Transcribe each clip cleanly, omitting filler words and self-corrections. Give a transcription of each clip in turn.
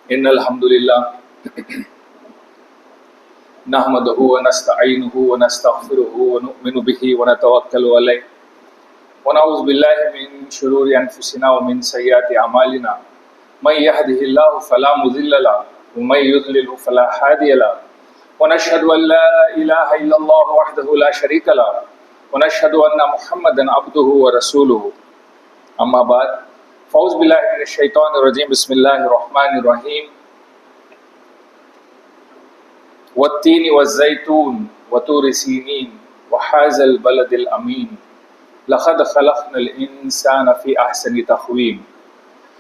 innal hamdulillah nahmaduhu wa nasta'inuhu wa nastaghfiruhu wa nu'minu bihi wa natawakkalu alayhi wa na'udzu billahi min shururi anfusina wa min sayyiati a'malina may yahdihillahu fala mudilla lahu wa may yudlilhu fala hadiya lahu wa nashhadu an la ilaha illallah wahdahu la sharika lahu wa nashhadu anna muhammadan abduhu wa rasuluhu amma ba'd fa'uz billahi minash shaitanir rajim bismillahir rahmanir rahim والتين والزيتون وطور سينين وهذا البلد الأمين لقد خلقنا الإنسان في أحسن تقويم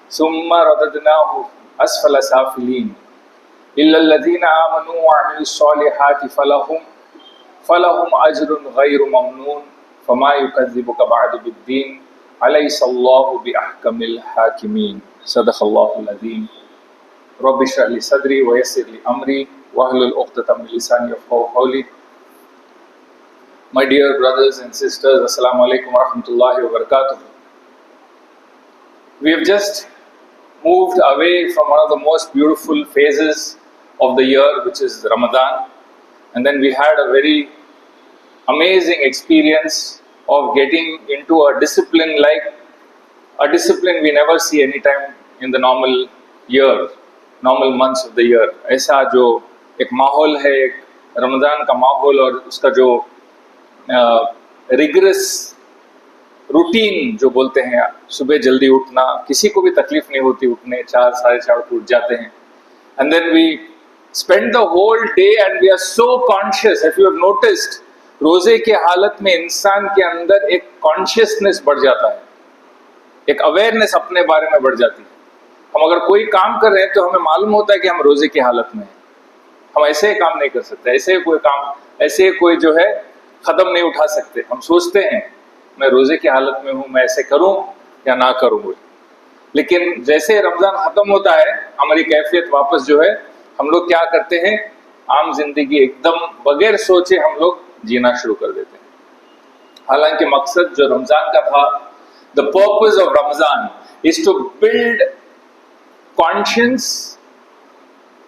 ثم رددناه أسفل سافلين إلا الذين آمنوا وعملوا الصالحات فلهم أجر غير ممنون فما يكذبك بعد بالدين أليس الله بأحكم الحاكمين صدق الله العظيم رب اشرح لي صدري ويسر لي أمري wahlul uqdatam min lisani yafqahu qawli. My dear brothers and sisters, Assalamu alaikum wa rahmatullahi wa barakatuh. We have just moved away from one of the most beautiful phases of the year, which is Ramadan, and then we had a very amazing experience of getting into a discipline like a discipline we never see anytime in the normal year, normal months of the year. ऐसा जो एक माहौल है, एक रमज़ान का माहौल और उसका जो रिगरस रूटीन जो बोलते हैं, सुबह जल्दी उठना, किसी को भी तकलीफ नहीं होती उठने, 4 साढ़े 4 उठ जाते हैं, and then we spend the whole day and we are so conscious. If you have noticed, रोजे के हालत में इंसान के अंदर एक कॉन्शियसनेस बढ़ जाता है, एक अवेयरनेस अपने बारे में बढ़ जाती है. हम अगर कोई काम कर रहे हैं तो हमें मालूम होता है कि हम रोजे की हालत में हैं, हम ऐसे काम नहीं कर सकते, ऐसे कोई काम, ऐसे कोई जो है कदम नहीं उठा सकते. हम सोचते हैं मैं रोजे की हालत में हूँ, मैं ऐसे करूँ या ना करूँ. लेकिन जैसे रमज़ान ख़त्म होता है, हमारी कैफियत वापस जो है, हम लोग क्या करते हैं, आम जिंदगी एकदम बगैर सोचे हम लोग जीना शुरू कर देते हैं. हालांकि मकसद जो रमज़ान का था, the purpose of Ramzan is to build conscious,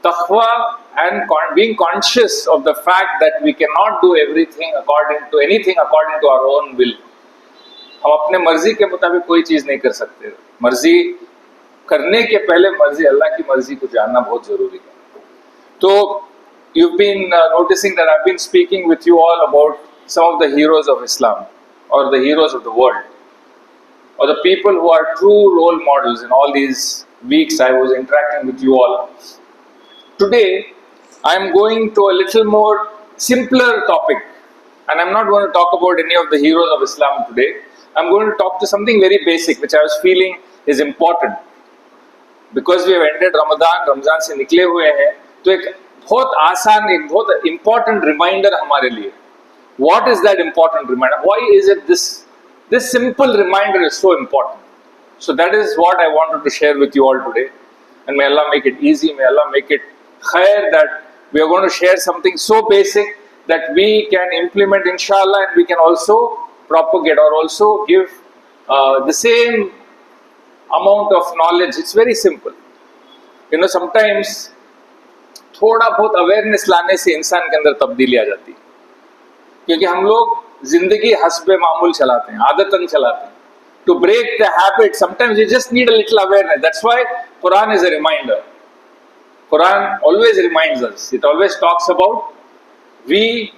taqwa, and being conscious of the fact that we cannot do anything according to our own will. हम अपने मर्जी के मुताबिक कोई चीज नहीं कर सकते. मर्जी करने के पहले मर्जी अल्लाह की मर्जी को जानना बहुत जरूरी है. तो you've been noticing that I've been speaking with you all about some of the heroes of Islam, or the heroes of the world, or the people who are true role models. In all these weeks I was interacting with you all. Today I am going to a little more simpler topic, and I'm not going to talk about any of the heroes of Islam today. I'm going to talk to something very basic which I was feeling is important, because we have ended Ramadan से निकले हुए हैं, तो एक बहुत आसान, एक बहुत important reminder हमारे लिए. What is that important reminder? Why is it this simple reminder is so important? So that is what I wanted to share with you all today, and may Allah make it easy, may Allah make it khair, that we are going to share something so basic that we can implement inshallah, and we can also propagate or also give the same amount of knowledge. It's very simple. You know, sometimes थोड़ा बहुत awareness लाने से इंसान के अंदर तब्दीली आ जाती है, क्योंकि हम लोग जिंदगी हस्बे मामूल चलाते हैं, आदतन चलाते हैं. To break the habit, sometimes you just need a little awareness. That's why Quran is a reminder. Quran always reminds us. It always talks about we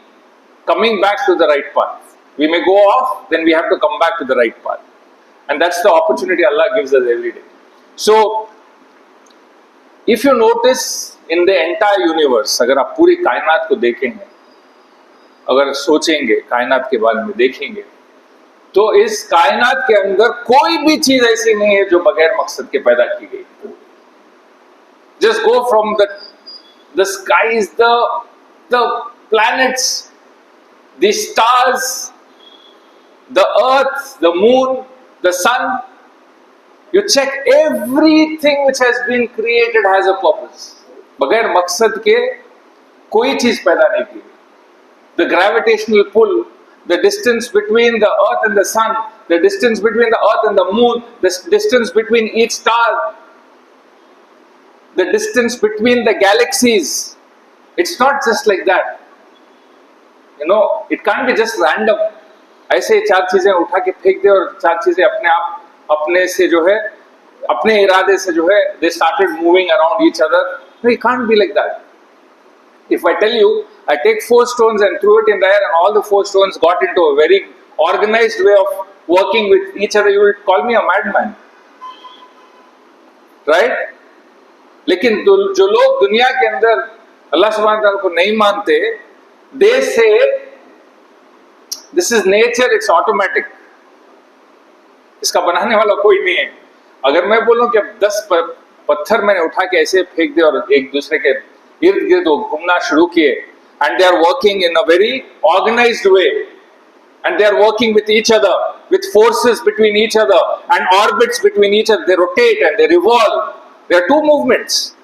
coming back to the right path. We may go off, then we have to come back to the right path. And that's the opportunity Allah gives us every day. So, if you notice in the entire universe, अगर आप पूरी कायनात को देखेंगे, अगर सोचेंगे, कायनात के बारे में देखेंगे, तो इस कायनात के अंदर कोई भी चीज ऐसी नहीं है जो बगैर मकसद के पैदा की गई. Just go from the skies, the planets, the stars, the earth, the moon, the sun. You check, everything which has been created has a purpose. बगैर मकसद के कोई चीज पैदा नहीं की. The gravitational pull, the distance between the earth and the sun, the distance between the earth and the moon, the distance between each star, the distance between the galaxies. It's not just like that. You know, it can't be just random. ऐसे चार चीजें उठा के फेंक दे और चार चीजें अपने आप अपने से जो है अपने इरादे से जो है they started moving around each other. No, it can't be like that. If I tell you, I take 4 stones and threw it in the air and all the 4 stones got into a very organized way of working with each other, you will call me a madman. Right? लेकिन जो लोग दुनिया के अंदर अल्लाह सुब्हानहू तआला को नहीं मानते, they say this is nature, it's automatic. इसका बनाने वाला कोई नहीं है. अगर मैं बोलूं कि अब 10 पत्थर मैंने उठा के ऐसे फेंक दिए और एक दूसरे के इर्द गिर्द वो घूमना शुरू किए, and they are working in a very organized way, and they are working with each other, with forces between each other and orbits between each other. They rotate and they revolve. There are 2 movements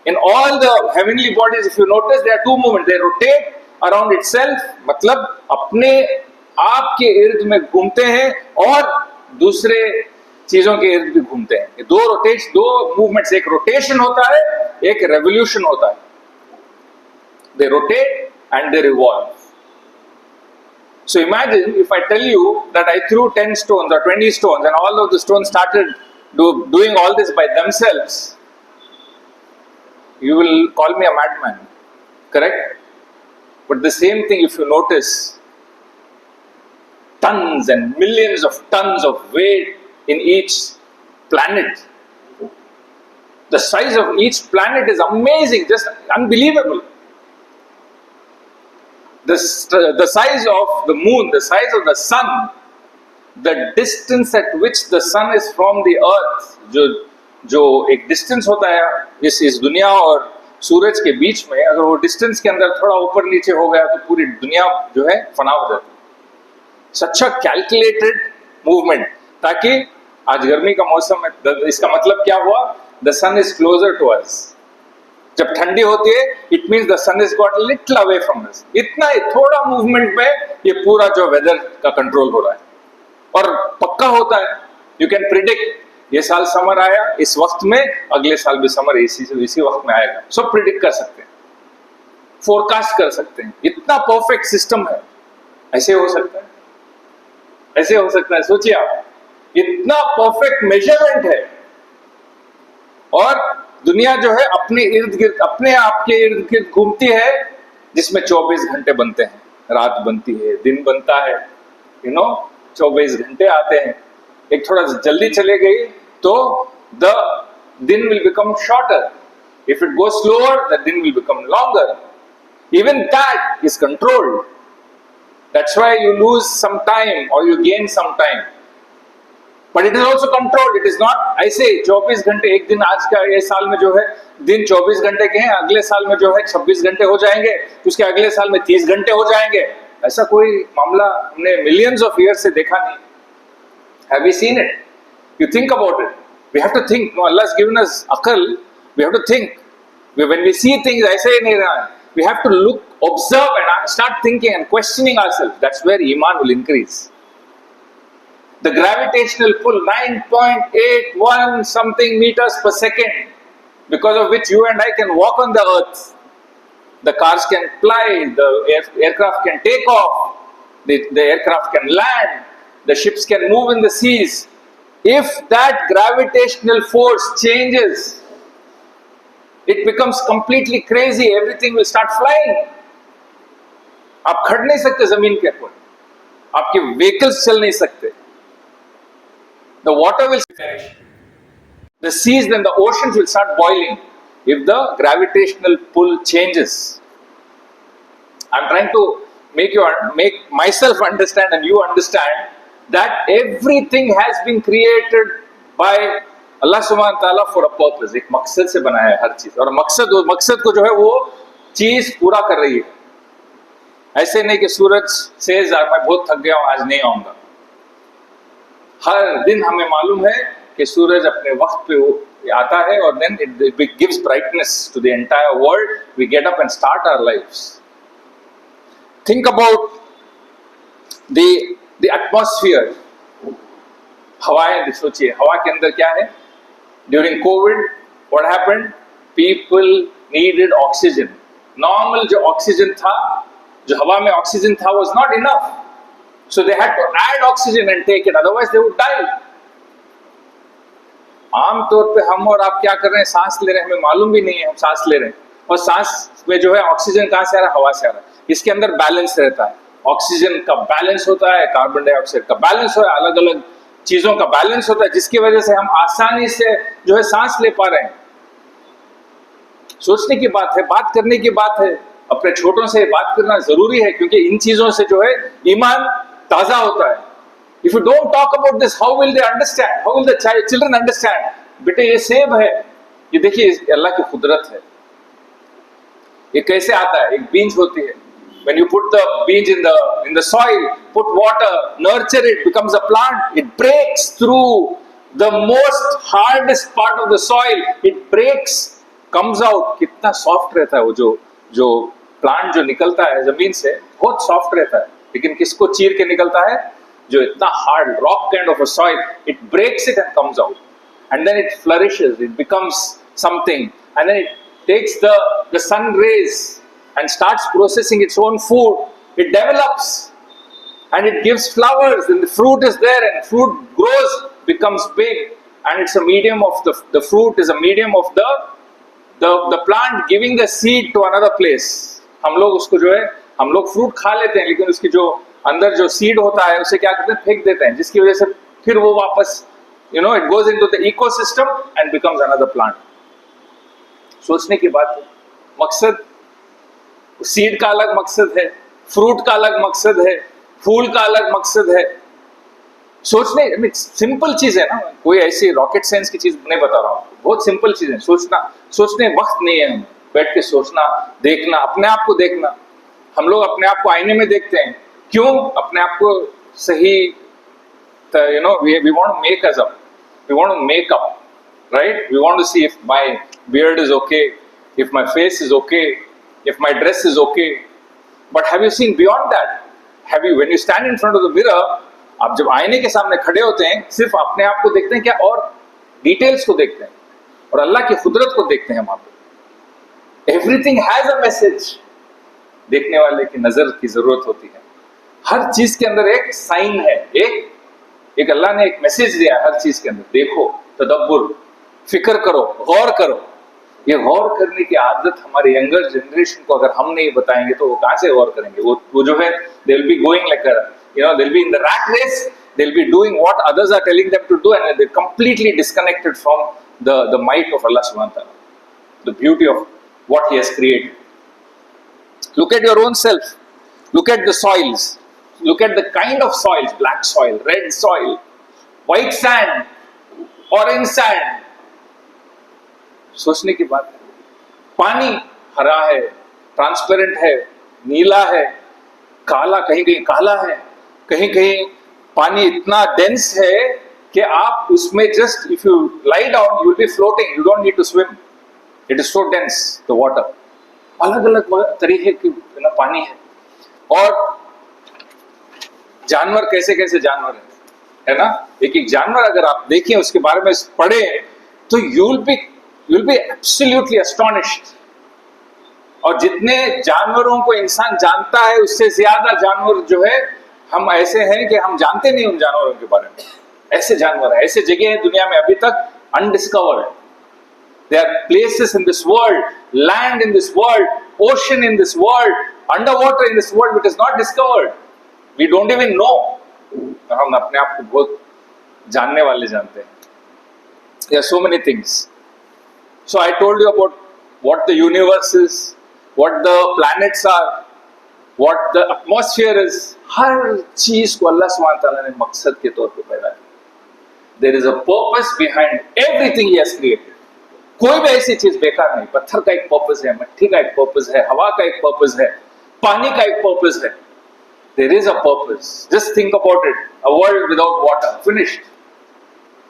in all the heavenly bodies. If you notice, there are 2 movements. They rotate around itself, मतलब अपने आप के इर्द में घूमते हैं और दूसरे चीजों के इर्द भी घूमते हैं. ये 2 मूवमेंट्स, एक रोटेशन होता है, एक रेवोल्यूशन होता है. They rotate and they revolve. So imagine if I tell you that I threw 10 stones or 20 stones and all of the stones started doing all this by themselves, you will call me a madman, correct? But the same thing, if you notice, tons and millions of tons of weight in each planet. The size of each planet is amazing, just unbelievable. The size of the moon, the size of the sun, the distance at which the sun is from the earth, जो एक distance होता है इस दुनिया और सूरज के बीच में, अगर वो डिस्टेंस के अंदर थोड़ा ऊपर नीचे हो गया तो पूरी दुनिया जो है फना हो जाती है. सच अ कैलकुलेटेड मूवमेंट, ताकि आज गर्मी का मौसम है, इसका मतलब क्या हुआ? The sun is closer to us. जब ठंडी होती है, it means the sun is got little away from us. इतना ही थोड़ा मूवमेंट में ये पूरा जो वेदर का कंट्रोल हो रहा है और पक्का होता है. यू कैन प्रिडिक्ट, ये साल समर आया इस वक्त में, अगले साल भी समर इसी वक्त में आएगा. सब प्रिडिक्ट कर सकते हैं, फोरकास्ट कर सकते हैं. इतना परफेक्ट सिस्टम है. ऐसे हो सकता है, ऐसे हो सकता है. सोचिए आप, इतना परफेक्ट मेजरमेंट है और दुनिया जो है अपने इर्द गिर्द, अपने आप के इर्द गिर्द घूमती है, जिसमें 24 घंटे बनते हैं. रात बनती है, दिन बनता है, 24 घंटे आते हैं. एक थोड़ा जल्दी चले गई तो the din will become shorter. If it goes slower, the दिन will become longer. Even that is controlled. That's why you lose some time or you gain some time. But it is also controlled. It is not ऐसे 24 घंटे एक दिन, आज का ये साल में जो है दिन 24 घंटे के हैं, अगले साल में जो है 26 घंटे हो जाएंगे, उसके अगले साल में 30 घंटे हो जाएंगे. ऐसा कोई मामला हमने मिलियंस ऑफ ईयर्स से देखा नहीं. Have we seen it? You think about it. We have to think. No, Allah has given us aql. We have to think. When we see things, ऐसे ही नहीं रहा है. We have to look, observe and start thinking and questioning ourselves. That's where iman will increase. The gravitational pull, 9.81 something meters per second, because of which you and I can walk on the earth. The cars can fly, the aircraft can take off, the aircraft can land, the ships can move in the seas. If that gravitational force changes, it becomes completely crazy. Everything will start flying. आप खड़ नहीं सकते जमीन के ऊपर, आपके vehicles चल नहीं सकते. The water will, the seas and the oceans will start boiling if the gravitational pull changes. I'm trying to make myself understand and you understand that everything has been created by Allah subhanahu wa ta'ala for a purpose. एक मकसद से बनाया है हर चीज, और मकसद को जो है वो चीज पूरा कर रही है. ऐसे नहीं कि सूरज से मैं बहुत थक गया हूं, आज नहीं आऊंगा. हर दिन हमें मालूम है कि सूरज अपने वक्त पे आता है और then it gives brightness to the entire world. We get up and start our lives. Think about the atmosphere. हवाएं सोचिए, हवा के अंदर क्या है? During COVID, what happened? people needed oxygen. Normal जो ऑक्सीजन था, जो हवा में ऑक्सीजन था, was not enough. So they had to add oxygen and take it, otherwise they would die. आम तौर पे हम और आप क्या कर रहे हैं, सांस ले रहे हैं, हमें मालूम भी नहीं है हम सांस ले रहे हैं, और सांस में जो है ऑक्सीजन कहाँ से आ रहा है, हवा से आ रहा है. इसके अंदर बैलेंस रहता है, ऑक्सीजन का बैलेंस होता है, कार्बन डाइऑक्साइड का बैलेंस होता है, अलग अलग चीजों का बैलेंस होता है, जिसकी वजह से हम आसानी से जो है सांस ले पा रहे हैं. सोचने की बात है, बात करने की बात है, अपने छोटों से बात करना जरूरी है, क्योंकि इन चीजों से जो है ईमान ताजा होता है. If you don't talk about this, how will they understand? How will the children understand? बेटे ये सेब है, ये देखिए अल्लाह की कुदरत है. ये कैसे आता है? एक बीज होती है. When you put the beans in the soil, put water, nurture it, becomes a plant. It breaks through the most hardest part of the soil. It breaks, comes out. कितना सॉफ्ट रहता है वो जो प्लांट जो निकलता है जमीन से, बहुत सॉफ्ट रहता है. लेकिन किसको चीर के निकलता है? जो इतना hard rock kind of a soil, it breaks it and comes out, and then it flourishes, it becomes something, and then it takes the sun rays and starts processing its own food. It develops and it gives flowers, and the fruit is there, and fruit grows, becomes big, and it's a medium of the fruit is a medium of the plant giving the seed to another place. हम लोग उसको जो है, हम लोग fruit खा लेते हैं, लेकिन उसकी जो अंदर जो सीड होता है उसे क्या करते हैं, फेंक देते हैं, जिसकी वजह से फिर वो वापस it goes into the ecosystem and becomes another plant. सोचने की बात है. मकसद सीड का अलग मकसद है, फ्रूट का अलग मकसद है, फूल का अलग मकसद है. सोचने सिंपल चीज है ना, कोई ऐसी रॉकेट साइंस की चीज नहीं बता रहा हूं, बहुत सिंपल चीज है. सोचने वक्त नहीं है, हम बैठ के सोचना, देखना, अपने आप को देखना. हम लोग अपने आप को आईने में देखते हैं, क्यों? अपने आप को सही, we want to make us up, we want to make up, right? We want to see if my beard is okay, if my face is okay, if my dress is okay. But have you seen beyond that? When you stand in front of the mirror, आप जब आईने के सामने खड़े होते हैं, सिर्फ अपने आप को देखते हैं क्या, और डिटेल्स को देखते हैं, और अल्लाह की कुदरत को देखते हैं वहां पे. Everything has a message. देखने वाले की नजर की जरूरत होती है. हर चीज के अंदर एक साइन है, एक अल्लाह ने एक मैसेज दिया है हर चीज के अंदर. देखो, तदब्बुर, फिक्र करो, गौर करो. ये गौर करने की आदत हमारे यंगर जनरेशन को अगर हम नहीं बताएंगे तो वो कहां से गौर करेंगे? वो जो है, they will be going like they will be in the rat race, they will be doing what others are telling them to do, and they completely disconnected from the might of Allah सुब्हानहू व तआला, the beauty of what he has created. Look at your own self. Look at the soils. Look at the kind of soils: black soil, red soil, white sand, orange sand. सोचने की बात है. पानी हरा है, ट्रांसपेरेंट है, नीला है, काला, कहीं कहीं काला है, कहीं कहीं पानी इतना डेंस है कि आप उसमें just if you lie down you will be floating, you don't need to swim. It is so dense the water. अलग अलग तरीके की पानी है. और जानवर, कैसे कैसे जानवर है ना. एक एक जानवर अगर आप देखें, उसके बारे में पढ़े, तो you will be absolutely astonished. और जितने जानवरों को इंसान जानता है, उससे ज्यादा जानवर जो है, हम ऐसे हैं कि हम जानते नहीं उन जानवरों के बारे में. ऐसे जानवर है, ऐसे जगह है दुनिया में अभी तक undiscovered. There are places in this world, land in this world, ocean in this world, underwater in this world which is not discovered. We don't even know. हम अपने आप को बहुत जानने वाले जानते हैं. There are so many things. So I told you about what the universe is, what the planets are, what the atmosphere is. हर चीज को अल्लाह सुब्हानहू व तआला ने मकसद के तौर पे पैदा किया. There is a purpose behind everything He has created. कोई भी ऐसी चीज बेकार नहीं. पत्थर का एक पर्पस है, मिट्टी का एक पर्पस है, हवा का एक पर्पस है, पानी का एक पर्पस है. There is a purpose. Just think about it. A world without water, finished.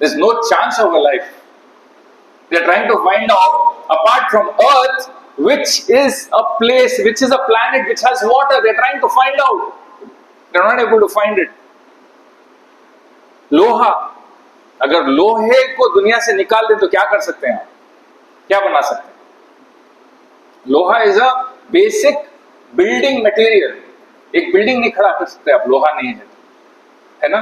There's no chance of a life. They're trying to find out, apart from Earth, which is a place, which is a planet which has water. They're trying to find out. They're not able to find it. लोहा, अगर लोहे को दुनिया से निकाल दें तो क्या कर सकते हैं? क्या बना सकते हैं? लोहा is a basic building material. एक बिल्डिंग नहीं खड़ा कर सकते आप, लोहा नहीं है ना?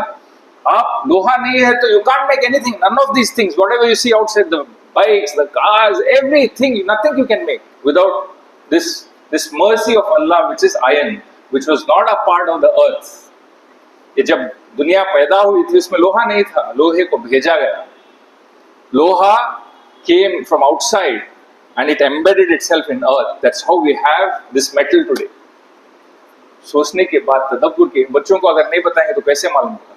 आप लोहा नहीं है तो you can't make anything, none of these things, whatever you see outside, the bikes, the cars, everything, nothing you can make without this mercy of Allah, which is iron, which was not a part of the earth. ये जब दुनिया पैदा हुई थी उसमें लोहा नहीं था, लोहे को भेजा गया। लोहा came from outside and it embedded itself in earth. That's how we have this metal today. सोचने के बाद, तदब्बुर के, बच्चों को अगर नहीं बताएंगे तो कैसे मालूम होगा?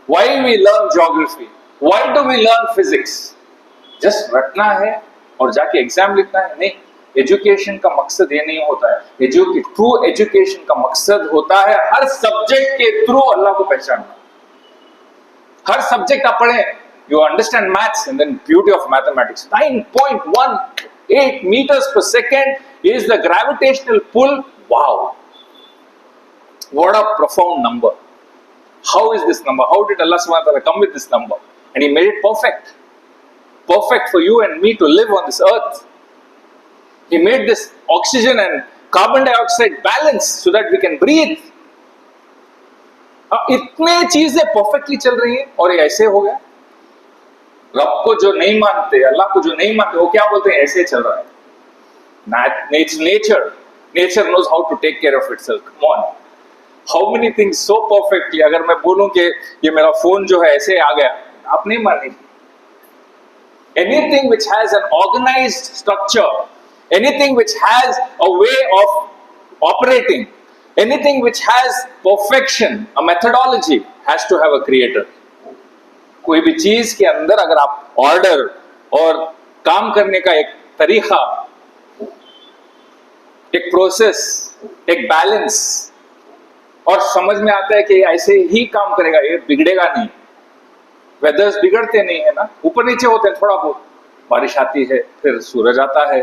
Why we learn geography? Why do we learn physics? Just रटना है और जाके एग्जाम लिखना है? नहीं, एजुकेशन का मकसद ये नहीं होता है। ट्रू एजुकेशन का मकसद होता है हर सब्जेक्ट के थ्रू अल्लाह को पहचानना। हर सब्जेक्ट आप पढ़ें, you understand maths and then beauty of mathematics. 9.18 meters per second is the gravitational pull. Wow, what a profound number. How is this number? How did Allah subhanahu wa ta'ala come with this number? And he made it perfect for you and me to live on this earth. He made this oxygen and carbon dioxide balance so that we can breathe. इतने चीजें perfectly चल रही हैं और ये ऐसे हो गया। रब को जो नहीं मानते, अल्लाह को जो नहीं मानते, वो क्या बोलते हैं? ऐसे चल रहा है। Nature knows how to take care of itself. Come on, how many things so perfectly. अगर मैं बोलूं कि ये मेरा फोन जो है ऐसे आ गया, आप नहीं मानेंगे। Anything which has an organized structure, anything which has a way of operating, anything which has perfection, a methodology, has to have a creator. कोई भी चीज के अंदर अगर आप ऑर्डर और काम करने का एक तरीका, एक प्रोसेस, एक बैलेंस, और समझ में आता है कि ऐसे ही काम करेगा, ये बिगड़ेगा नहीं। वेदर्स बिगड़ते नहीं है ना, ऊपर नीचे होते हैं थोड़ा बहुत, बारिश आती है, फिर सूरज आता है,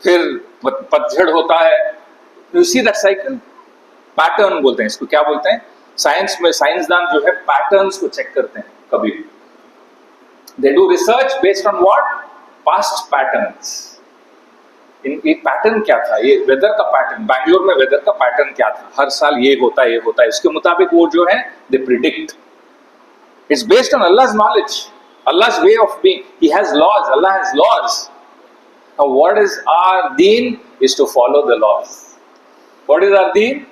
फिर पतझड़ होता है। You see that cycle, pattern बोलते हैं इसको। क्या बोलते हैं? साइंस में साइंसदान जो है पैटर्न्स को चेक करते हैं कभी भी। They do research based on what? Past patterns. ये पैटर्न क्या था? ये वेदर का पैटर्न, बैंगलोर में वेदर का पैटर्न क्या था? हर साल ये होता है, ये होता है। इसके मुताबिक वो जो है they predict. It's based on Allah's knowledge, Allah's way of being. He has laws. Allah has laws. Now, what is our deen? Is to follow the laws. What is our deen?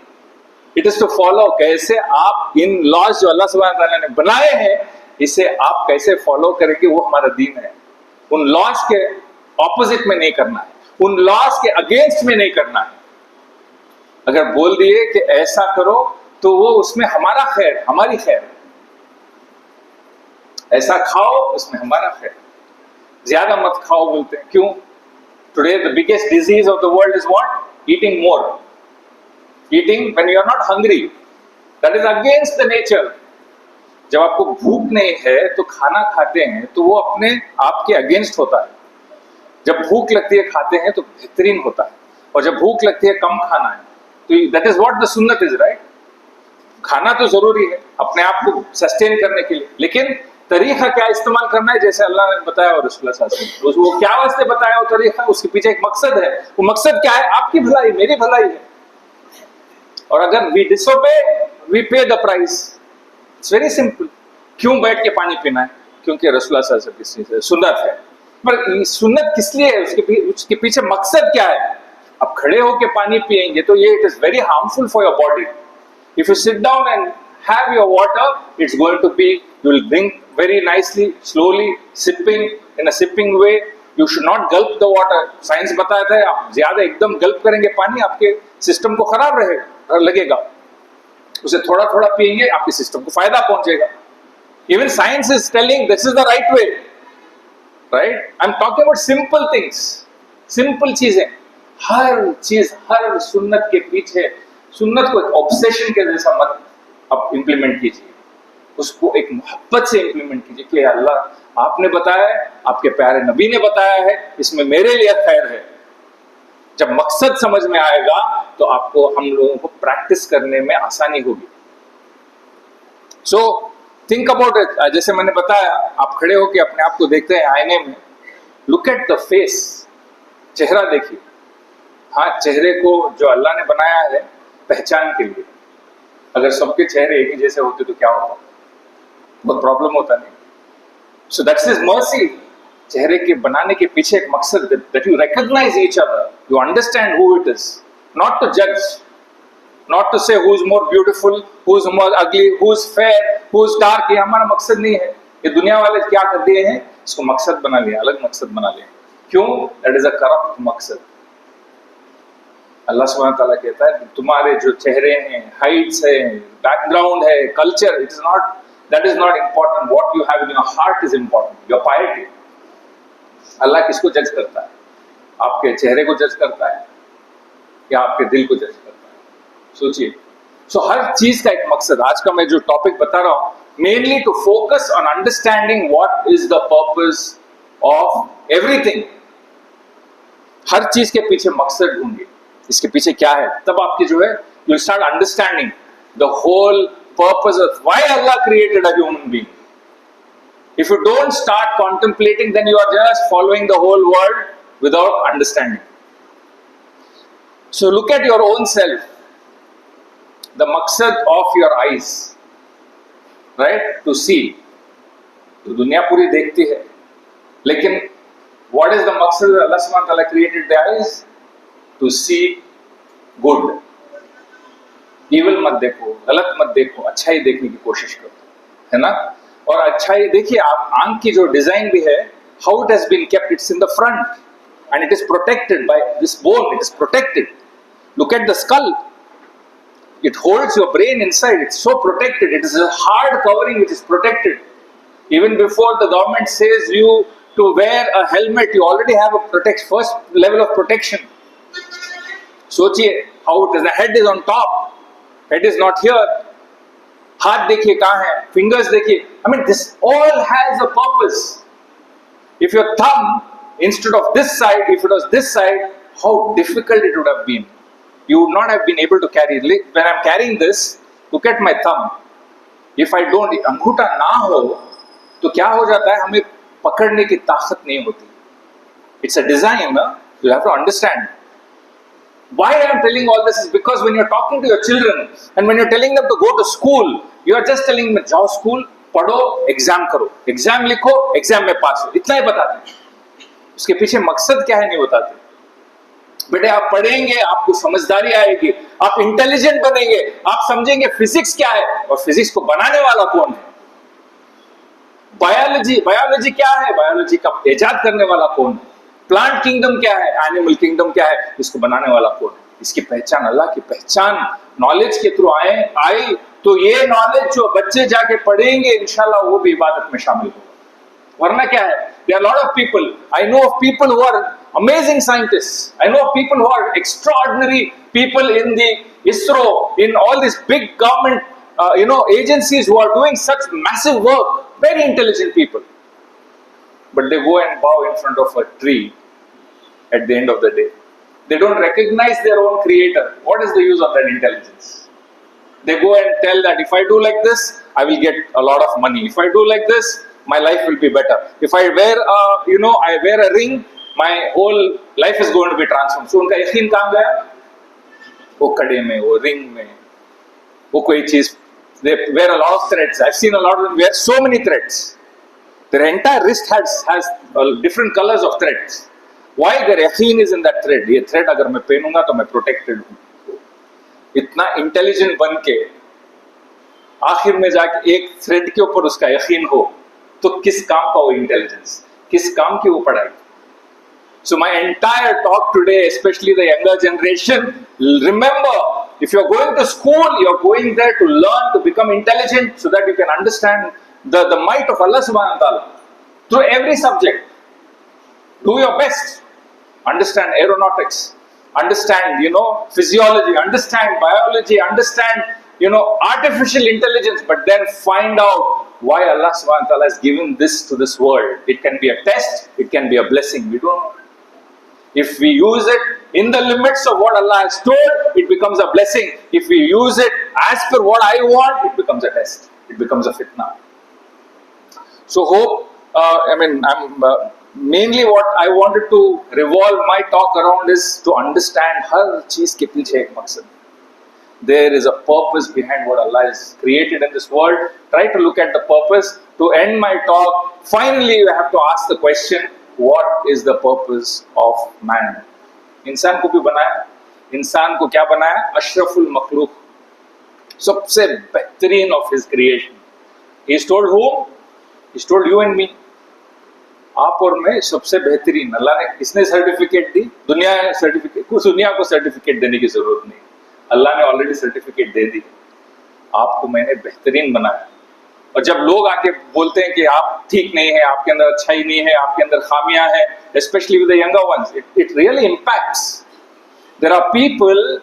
It is to follow. कैसे आप इन laws जो अल्लाह सुब्हानहू व तआला ने बनाए हैं, इसे आप कैसे फॉलो करेंगे, वो हमारा दीन है। उन laws के ऑपोजिट में नहीं करना है, उन laws के अगेंस्ट में नहीं करना है। अगर बोल दिए कि ऐसा करो तो वो उसमें हमारा खैर, हमारी खैर। ऐसा खाओ, उसमें हमारा खैर। ज्यादा मत खाओ बोलते हैं, क्यों? Today the biggest disease of the world is what? Eating more. Eating when you are not hungry, that is against the nature. जब आपको भूख नहीं है तो खाना खाते हैं तो वो अपने आप के अगेंस्ट होता है। जब भूख लगती है खाते हैं तो बेहतरीन होता है, और जब भूख लगती है कम खाना है। तो दैट इज व्हाट द सुन्नत इज, राइट? खाना तो जरूरी है अपने आप को सस्टेन करने के लिए, लेकिन तरीका क्या इस्तेमाल करना है, जैसे अल्लाह ने बताया और रसूलुल्लाह सल्लल्लाहु अलैहि वसल्लम वो क्या वास्ते बताया, वो तरीका, उसके पीछे एक मकसद है। वो मकसद क्या है? आपकी भलाई, मेरी भलाई है। और अगर वी डिसोबे, वी पे the price. It's very simple. क्यों बैठ के पानी पीना है? क्योंकि रसूलुल्लाह सल्लल्लाहु अलैहि वसल्लम की सुन्नत है। पर सुन्नत किस लिए है? उसके पीछे मकसद क्या है? आप खड़े होके पानी पिएंगे तो ये it is very harmful for your body. If you sit down and have your water, it's going to be, you will drink very nicely, slowly, sipping in a sipping way. You should not gulp the water. Science बताता है आप ज्यादा एकदम गल्प करेंगे पानी, आपके system को खराब रहेगा, लगेगा। उसे थोड़ा थोड़ा पिएंगे, आपके सिस्टम को फायदा पहुंचेगा। Even science is telling this is the right way, right? I'm talking about simple things, simple चीजें। हर चीज, हर सुन्नत के पीछे, सुन्नत को एक ऑब्सेशन के जैसा मत आप इंप्लीमेंट कीजिए, उसको एक मोहब्बत से इंप्लीमेंट कीजिए कि अल्लाह आपने बताया है, आपके प्यारे नबी ने बताया है, इसमें मेरे लिए खैर है। जब मकसद समझ में आएगा तो आपको, हम लोगों को प्रैक्टिस करने में आसानी होगी। So think about it. जैसे मैंने बताया, आप खड़े होकर अपने आप को देखते हैं आईने में, लुक एट द फेस, चेहरा देखिए। हाँ, चेहरे को जो अल्लाह ने बनाया है पहचान के लिए। अगर सबके चेहरे एक ही जैसे होते तो क्या होता, बहुत प्रॉब्लम होता नहीं। So that's his mercy. चेहरे के बनाने के पीछे एक मकसद, that you recognise each other, you understand who it is, not to जज, not to say who is more beautiful, who is more ugly, who is fair, who is dark. ये हमारा मकसद नहीं है। ये दुनिया वाले क्या कर दिए हैं, इसको मकसद बना लिया, अलग मकसद बना लिया। क्यों? दैट इज अ करप्ट मकसद। अल्लाह सुब्हानहू तआला कहता है तुम्हारे जो चेहरे हैं, हाइट्स है, बैकग्राउंड है, culture, it is not, that is not important. What you have in your heart is important, your purity. Allah किसको जज करता है? आपके चेहरे को जज करता है या आपके दिल को जज करता है? सोचिए। सो हर चीज का एक मकसद। आज का मैं जो टॉपिक बता रहा हूं, mainly to focus on understanding what is the purpose of everything. हर चीज के पीछे मकसद ढूंढिए, इसके पीछे क्या है, तब आपकी जो है you start understanding the whole purpose of why Allah created a human being. If you don't start contemplating, then you are just following the whole world without understanding. So look at your own self, the maqsad of your eyes, right? To see. तो दुनिया पूरी देखती है, लेकिन what is the maqsad? Allah subhanahu wa ta'ala created the eyes to see good. Evil मत देखो, गलत मत देखो, अच्छा ही देखने की कोशिश करो, है ना? और अच्छा ही देखिए, आप आंख की जो डिजाइन भी है, how it has been kept, it's in the front and it is protected by this bone, it is protected. Look at the skull, it holds your brain inside, it's so protected, it is a hard covering which is protected. Even before the government says you to wear a helmet, you already have a first level of protection. सोचिए how it is, the head is on top, head is not here. हाथ देखिए कहाँ है, fingers देखिए, I mean this all has a purpose. If your thumb instead of this side, if it was this side, how difficult it would have been. You would not have been able to carry. When I'm carrying this, look at my thumb. If I don't, अंगूठा ना हो तो क्या हो जाता है, हमें पकड़ने की ताकत नहीं होती। It's a design, na? You have to understand. Why I am telling all this is because when you're talking to your children and when you're telling them to go to school, you are just telling them जाओ school, पढ़ो, exam करो, exam लिखो, exam में पास हो, इतना ही बताते हैं। उसके पीछे मकसद क्या है नहीं बताते। बेटे आप पढ़ेंगे, आपको समझदारी आएगी, आप इंटेलिजेंट बनेंगे, आप समझेंगे फिजिक्स क्या है और फिजिक्स को बनाने वाला कौन है। बायोलॉजी क्या है, बायोलॉजी का इजाद करने वाला कौन है। प्लांट किंगडम क्या है, एनिमल किंगडम क्या है, इसको बनाने वाला कौन है। इसकी पहचान, अल्लाह की पहचान नॉलेज के थ्रू आई तो ये नॉलेज जो बच्चे जाके पढ़ेंगे इंशाल्लाह वो भी इबादत में शामिल होगा। वरना क्या है, there are lot of people, I know of people who are amazing scientists, I know of people who are extraordinary people in the ISRO, in all these big government agencies who are doing such massive work, very intelligent people, but they go and bow in front of a tree at the end of the day. They don't recognize their own creator. What is the use of that intelligence? They go and tell that if I do like this, I will get a lot of money. If I do like this, my life will be better. If I wear a ring, my whole life is going to be transformed. So उनका यकीन कहाँ गया? वो कड़े में, वो ring में, वो कोई चीज। They wear a lot of threads. I've seen a lot of them wear so many threads. Their entire wrist has different colors of threads. Why? Their yaqeen is in that thread. ये thread अगर मैं पहनूंगा तो मैं protected हूँ। इतना intelligent बन के आखिर में जाके एक थ्रेड के ऊपर उसका यकीन हो तो किस काम का वो इंटेलिजेंस, किस काम की वो पढ़ाई। So my entire talk today, especially the younger generation, remember, if you're going to school, you're going there to learn, to become intelligent, so that you can understand the might of Allah subhanahu wa ta'ala through every subject. Do your best. Understand aeronautics, understand, physiology, understand biology, understand, artificial intelligence, but then find out why Allah subhanahu wa ta'ala has given this to this world. It can be a test, it can be a blessing. We don't know. If we use it in the limits of what Allah has told, it becomes a blessing. If we use it as per what I want, it becomes a test. It becomes a fitna. So hope, I'm Mainly what I wanted to revolve my talk around is to understand हर चीज के पीछे एक मकसद. There is a purpose behind what Allah has created in this world. Try to look at the purpose. To end my talk, finally you have to ask the question, what is the purpose of man? इंसान को भी बनाया, इंसान को क्या बनाया? अशरफुल मखलूक, सबसे बेहतरीन of his creation. He is told whom? He is told you and me. आप और मैं सबसे बेहतरीन. अल्लाह ने किसने सर्टिफिकेट दी? दुनिया सर्टिफिकेट, कुछ दुनिया को सर्टिफिकेट देने की जरूरत नहीं. अल्लाह ने ऑलरेडी सर्टिफिकेट दे दी. आपको मैंने बेहतरीन बनाया. और जब लोग आके बोलते हैं कि आप ठीक नहीं है, आपके अंदर अच्छाई नहीं है, आपके अंदर खामियां हैं, especially with the younger ones, it really impacts. There are people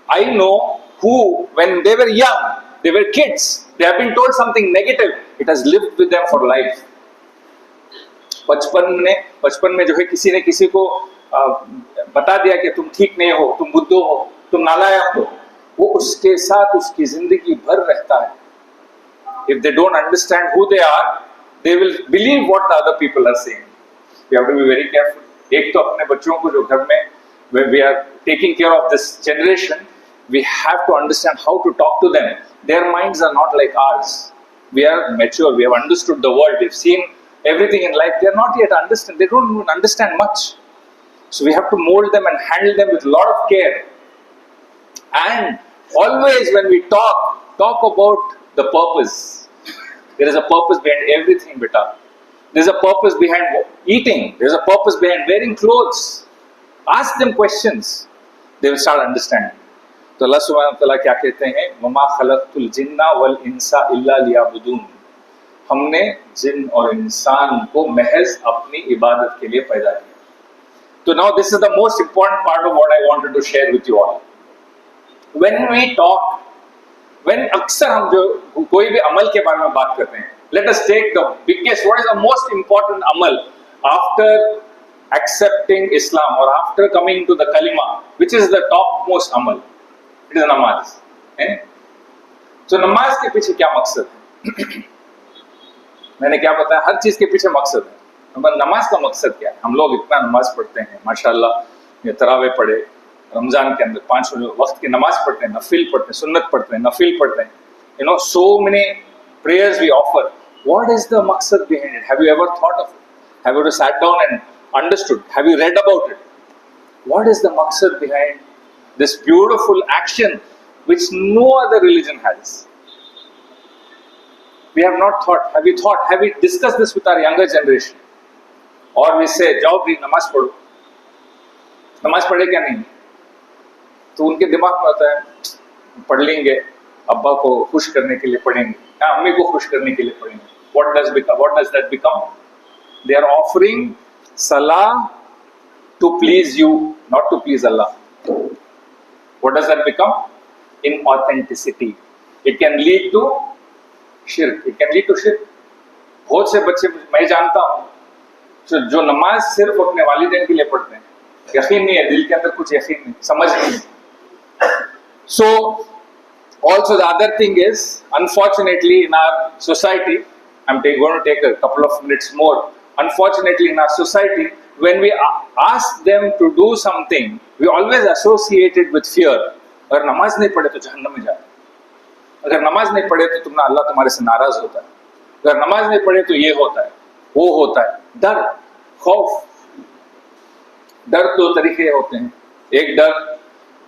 I know who, when they were young, they were kids, they have been told something negative, it has lived with them for life. बचपन में जो है किसी ने किसी को बता दिया कि तुम ठीक नहीं हो, तुम बुद्धू हो, तुम नालायक हो, वो उसके साथ उसकी जिंदगी भर रहता है. If they don't understand who they are, they will believe what the other people are saying. We have to be very careful. एक तो अपने बच्चों को जो घर में, when we are taking care of this generation, we have to understand how to talk to them. Their minds are not like ours. We are mature. We have understood the world. We've seen everything in life. They are not yet understand. They don't even understand much. So we have to mold them and handle them with a lot of care. And always when we talk about the purpose. There is a purpose behind everything, beta. There is a purpose behind eating. There is a purpose behind wearing clothes. Ask them questions. They will start understanding. तो अल्लाह सुब्हानहू व तआला क्या कहते हैं? वमा खलक़तुल जिन्ना वल इंसा इल्ला लियअबुदून. हमने जिन और इंसान को महज अपनी इबादत के लिए पैदा किया. तो now this is the most important part of what I wanted to share with you all. When we talk, when अक्सर हम जो कोई भी अमल के बारे में बात करते हैं, let us take the biggest, what is the most important amal after accepting Islam or after coming to the kalima, which is the topmost amal? It is namaz. So नमाज के पीछे क्या मकसद है? मैंने क्या बताया? हर चीज के पीछे मकसद है. नमाज का मकसद क्या है? हम लोग इतना नमाज पढ़ते हैं, माशाल्लाह, ये तरावे पढ़े, रमजान के अंदर 5 वक्त की नमाज पढ़ते हैं, नफिल पढ़ते हैं, सुन्नत पढ़ते हैं, नफिल पढ़ते हैं. You know, so many prayers we offer. What is the maqsad behind it? Have you ever thought of it? Have you sat down and understood? Have you read about it? What is the maqsad behind this beautiful action which no other religion has? We have not thought. Have you thought? Have we discussed this with our younger generation? Or we say, जाओ भी नमाज पढ़ो. नमाज पढ़े क्या नहीं? तो उनके दिमाग में आता है, पढ़ लेंगे, अब्बा को खुश करने के लिए पढ़ेंगे, या अम्मी को खुश करने के लिए पढ़ेंगे. What does that become? They are offering salah to please you, not to please Allah. What does that become? Inauthenticity. It can lead to shirk. It can lead to shirk. बहुत से बच्चे मैं जानता हूँ जो नमाज सिर्फ अपने वालिदैन के लिए पढ़ते हैं. यकीन नहीं है, दिल के अंदर कुछ यकीन नहीं, समझ नहीं. So also the other thing is, unfortunately in our society, I'm going to take a couple of minutes more. Unfortunately in our society, when we ask them to do something, we always associate it with fear. अगर नमाज नहीं पढ़े तो जहन्नम में जाए, अगर नमाज नहीं पढ़े तो तुमने अल्लाह तुम्हारे से नाराज होता है, अगर नमाज नहीं पढ़े तो ये होता है, वो होता है. डर, खौफ. डर 2 तरीके होते हैं. एक डर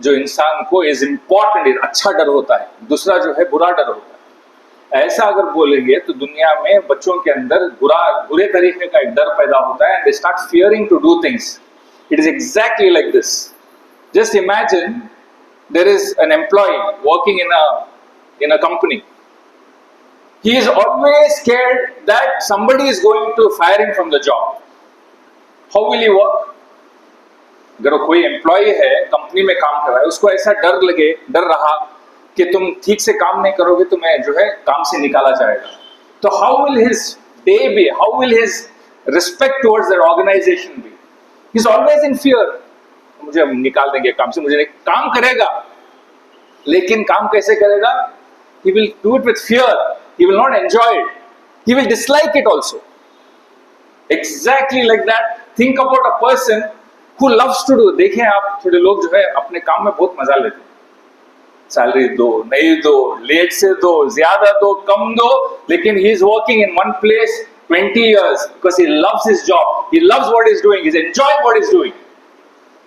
जो इंसान को इज इम्पॉर्टेंट, अच्छा डर होता है. दूसरा जो है बुरा डर होता है. ऐसा अगर बोलेंगे तो दुनिया में बच्चों के अंदर बुरे तरीके का एक डर पैदा होता है. They start fearing to do things. It is exactly like this. Just imagine there is an employee working in a company. He is always scared that somebody is going to fire him from the job. How will he work? अगर वो कोई employ है, company में काम कर रहा है, उसको ऐसा डर रहा कि तुम ठीक से काम नहीं करोगे तो मैं जो है काम से निकाला जाएगा. तो how will his day be? How will his respect towards that organization be? He is always in fear. मुझे निकाल देंगे काम से, मुझे काम करेगा, लेकिन काम कैसे करेगा? He will do it with fear. He will not enjoy it. He will dislike it also. Exactly like that. Think about a person who loves to do. देखें आप थोड़े लोग जो है अपने काम में बहुत मजा लेते हैं. सैलरी दो, नहीं दो, लेट से दो, ज्यादा दो, कम दो, लेकिन he is working in one place 20 years because he loves his job. He loves what he's doing. He's enjoying what he's doing.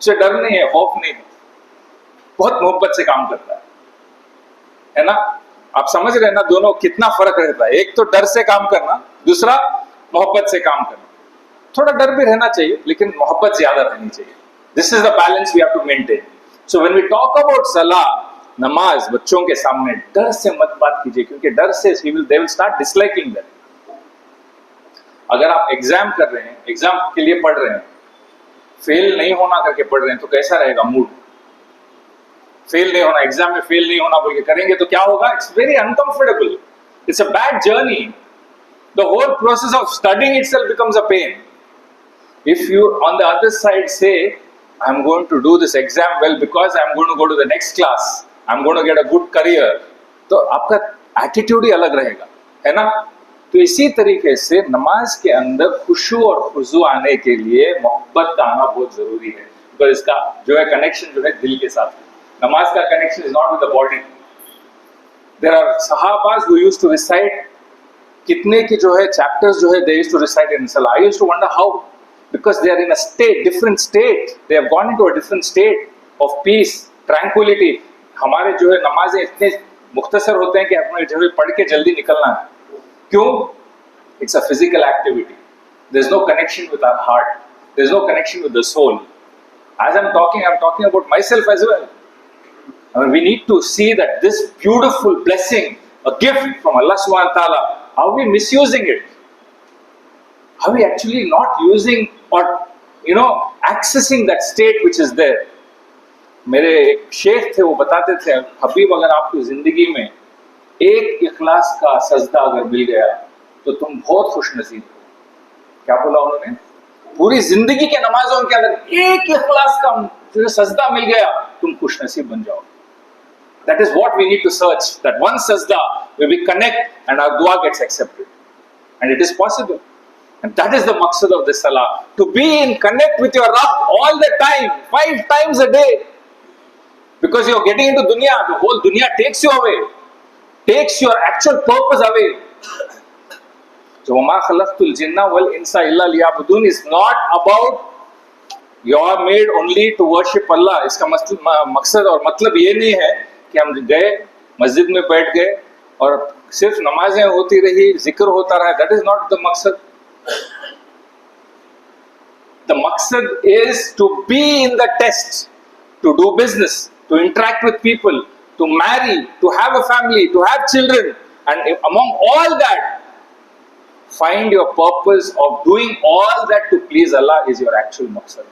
उसे डर नहीं है, खौफ नहीं है. बहुत मोहब्बत से काम करता है ना? आप समझ रहे हैं ना दोनों कितना फर्क रहता है. एक तो डर से काम करना, दूसरा मोहब्बत से काम करना. थोड़ा डर भी रहना चाहिए लेकिन मोहब्बत ज्यादा रहनी चाहिए. This is the balance we have to maintain. So when we talk about सलाह, नमाज, बच्चों के सामने डर से मत बात कीजिए, क्योंकि डर से they will start disliking that. अगर आप एग्जाम कर रहे हैं, एग्जाम के लिए पढ़ रहे हैं, फेल नहीं होना करके पढ़ रहे हैं, तो कैसा रहेगा मूड? फेल नहीं होना, एग्जाम में फेल नहीं होना बोल के करेंगे तो क्या होगा? It's very uncomfortable. It's a bad journey. The whole process of studying itself becomes a pain. If you on the other side say, I'm going to do this exam well because I'm going to go to the next class, I'm going to get a good career, तो आपका attitude ही अलग रहेगा, है ना? तो इसी तरीके से नमाज के अंदर खुशू और खुजू आने के लिए मोहब्बत का आना बहुत जरूरी है. बिकॉज इसका जो है कनेक्शन जो है दिल के साथ है. नमाज का connection is not with the body. There are सहाबाज हु यूज्ड टू रिसाइट कितने की जो है चैप्टर्स जो है they used to recite in Salah. I used to wonder how, because they are in a state, different state. They have gone into a different state of peace, tranquility. हमारे जो है नमाजें इतने मुख्तसर होते हैं कि अपने जो है पढ़ के जल्दी निकलना है. क्यों? It's a physical activity. There's no connection with our heart. There's no connection with the soul. As I'm talking about myself as well. I mean, we need to see that this beautiful blessing, a gift from Allah subhanahu wa ta'ala, are we misusing it? Are we actually not using or accessing that state which is there? मेरे एक शेख थे, वो बताते थे, हबीब अगर आपको जिंदगी में एक इखलास का सजदा अगर मिल गया तो तुम बहुत खुशनसीब हो. क्या बोला उन्होंने? पूरी जिंदगी के नमाजों के अंदर एक इखलास का जो सजदा मिल गया तुम खुशनसीब बन जाओ. That is what we need to search. That one sajda where we connect and our dua gets accepted. And it is possible. And that is the maqsad of this salah. To be in connect with your Rabb all the time, 5 times a day. Because you're getting into dunya, the whole dunya takes you away. Takes your actual purpose away. So, وَمَا خَلَقْتُ الْجِنَّ وَالْإِنسَ إِلَّا لِيَعْبُدُونِ is not about you are made only to worship Allah. इसका मकसद और मतलब ये नहीं है कि हम गए मस्जिद में बैठ गए और सिर्फ नमाजें होती रही, जिक्र होता रहा. दैट इज नॉट द मकसद. द मकसद is to be in the test, to do business, to interact with people, to marry, to have a family, to have children, and among all that find your purpose of doing all that to please Allah is your actual maqsad.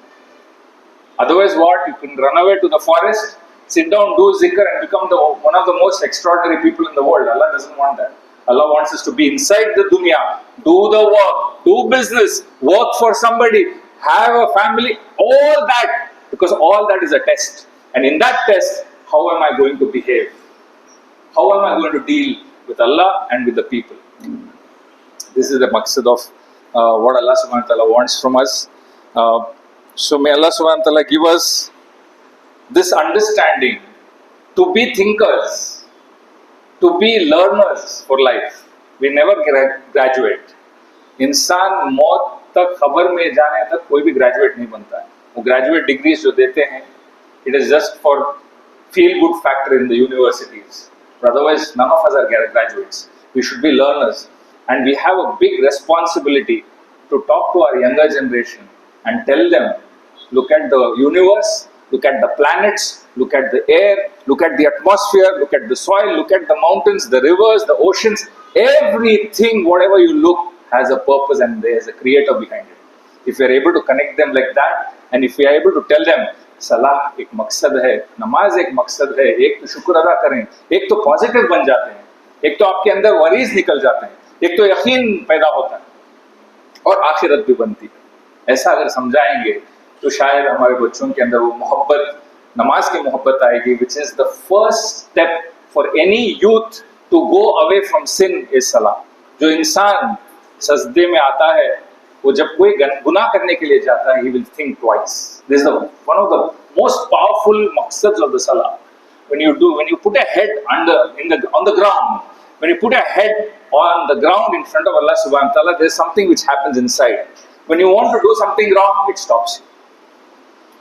Otherwise what? You can run away to the forest, sit down, do zikr and become one of the most extraordinary people in the world. Allah doesn't want that. Allah wants us to be inside the dunya, do the work, do business, work for somebody, have a family, all that, because all that is a test. And in that test, how am I going to behave? How am I going to deal with Allah and with the people? This is the maqsad of what Allah subhanahu wa ta'ala wants from us. So may Allah subhanahu wa ta'ala give us this understanding to be thinkers, to be learners for life. We never graduate. इंसान मौत तक खबर में जाने तक कोई भी graduate नहीं बनता है. वो ग्रेजुएट डिग्रीज जो देते हैं, it is just for feel good factor in the universities. But otherwise, none of us are graduates. We should be learners. And we have a big responsibility to talk to our younger generation and tell them, look at the universe, look at the planets, look at the air, look at the atmosphere, look at the soil, look at the mountains, the rivers, the oceans. Everything, whatever you look, has a purpose and there is a creator behind it. If we are able to connect them like that, and if we are able to tell them, सलाह एक मकसद है, नमाज एक मकसद है, एक तो शुक्र अदा करें, एक तो पॉजिटिव बन जाते हैं, एक तो आपके अंदर वरीज निकल जाते हैं, एक तो यकीन पैदा होता है और आखिरत भी बनती है. ऐसा अगर समझाएंगे तो शायद हमारे बच्चों के अंदर वो मोहब्बत, नमाज की मोहब्बत आएगी, which is the first step for any youth to go away from sin is सलाह. जो इंसान सजदे में आता है वो जब कोई गुनाह करने के लिए जाता है, he will think twice. This is one of the most powerful maqsads of the salah. When you put a head on the ground, when you put a head on the ground in front of Allah subhanahu wa ta'ala, there is something which happens inside. When you want to do something wrong, it stops you.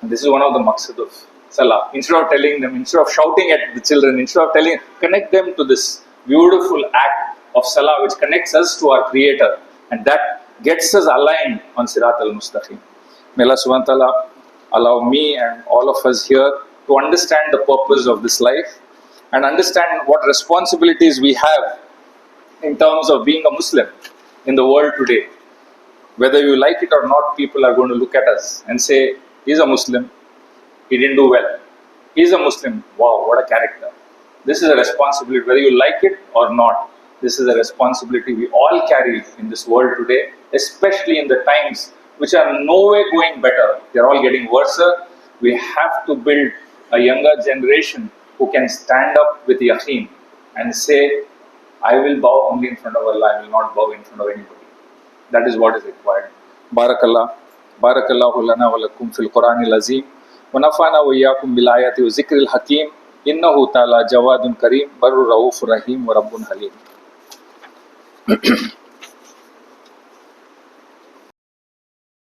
And this is one of the maqsad of salah. Instead of telling them, instead of shouting at the children, instead of telling, connect them to this beautiful act of salah which connects us to our Creator, and that gets us aligned on Sirat al-Mustaqim. May Allah subhanahu wa ta'ala allow me and all of us here to understand the purpose of this life and understand what responsibilities we have in terms of being a Muslim in the world today. Whether you like it or not, people are going to look at us and say, he's a Muslim, he didn't do well. He's a Muslim, wow, what a character. This is a responsibility, whether you like it or not. This is a responsibility we all carry in this world today, especially in the times which are no way going better. They are all getting worse. We have to build a younger generation who can stand up with yaqeen and say, I will bow only in front of Allah, I will not bow in front of anybody. That is what is required. Barakallahu lana wa lakum fil Quranil Azim wa nafana wa iyyakum bil ayati wa zikril hakim innahu ta'ala jawadun kareem barur raufur rahim wa rabbun halim.